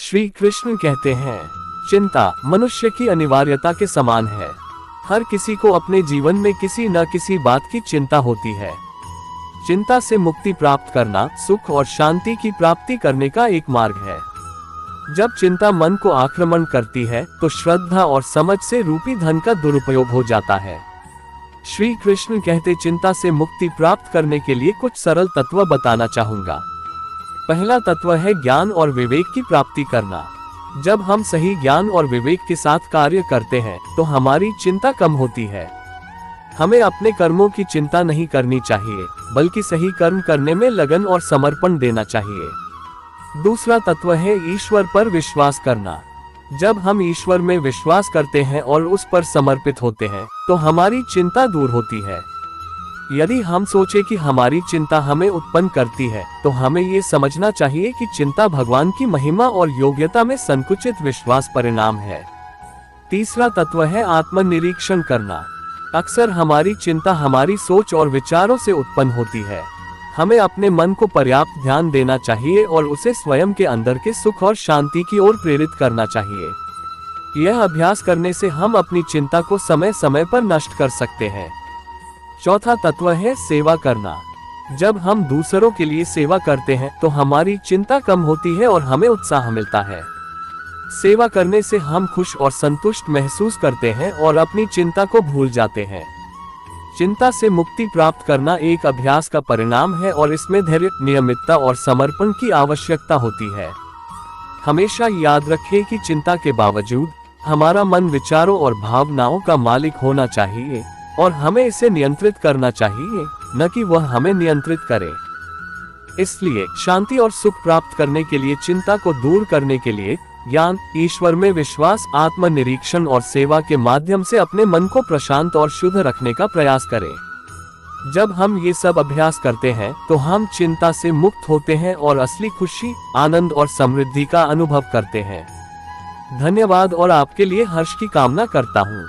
श्री कृष्ण कहते हैं, चिंता मनुष्य की अनिवार्यता के समान है। हर किसी को अपने जीवन में किसी न किसी बात की चिंता होती है। चिंता से मुक्ति प्राप्त करना सुख और शांति की प्राप्ति करने का एक मार्ग है। जब चिंता मन को आक्रमण करती है तो श्रद्धा और समझ से रूपी धन का दुरुपयोग हो जाता है। श्री कृष्ण कहते, चिंता से मुक्ति प्राप्त करने के लिए कुछ सरल तत्व बताना चाहूंगा। पहला तत्व है ज्ञान और विवेक की प्राप्ति करना। जब हम सही ज्ञान और विवेक के साथ कार्य करते हैं तो हमारी चिंता कम होती है। हमें अपने कर्मों की चिंता नहीं करनी चाहिए, बल्कि सही कर्म करने में लगन और समर्पण देना चाहिए। दूसरा तत्व है ईश्वर पर विश्वास करना। जब हम ईश्वर में विश्वास करते हैं और उस पर समर्पित होते हैं तो हमारी चिंता दूर होती है। यदि हम सोचे कि हमारी चिंता हमें उत्पन्न करती है तो हमें ये समझना चाहिए कि चिंता भगवान की महिमा और योग्यता में संकुचित विश्वास परिणाम है। तीसरा तत्व है आत्मनिरीक्षण करना। अक्सर हमारी चिंता हमारी सोच और विचारों से उत्पन्न होती है। हमें अपने मन को पर्याप्त ध्यान देना चाहिए और उसे स्वयं के अंदर के सुख और शांति की ओर प्रेरित करना चाहिए। यह अभ्यास करने से हम अपनी चिंता को समय समय पर नष्ट कर सकते हैं। चौथा तत्व है सेवा करना। जब हम दूसरों के लिए सेवा करते हैं तो हमारी चिंता कम होती है और हमें उत्साह मिलता है। सेवा करने से हम खुश और संतुष्ट महसूस करते हैं और अपनी चिंता को भूल जाते हैं। चिंता से मुक्ति प्राप्त करना एक अभ्यास का परिणाम है और इसमें धैर्य, नियमितता और समर्पण की आवश्यकता होती है। हमेशा याद रखें कि चिंता के बावजूद हमारा मन विचारों और भावनाओं का मालिक होना चाहिए और हमें इसे नियंत्रित करना चाहिए, न कि वह हमें नियंत्रित करे। इसलिए शांति और सुख प्राप्त करने के लिए चिंता को दूर करने के लिए ज्ञान, ईश्वर में विश्वास, आत्मनिरीक्षण और सेवा के माध्यम से अपने मन को प्रशांत और शुद्ध रखने का प्रयास करें। जब हम ये सब अभ्यास करते हैं तो हम चिंता से मुक्त होते हैं और असली खुशी, आनंद और समृद्धि का अनुभव करते हैं। धन्यवाद और आपके लिए हर्ष की कामना करता हूँ।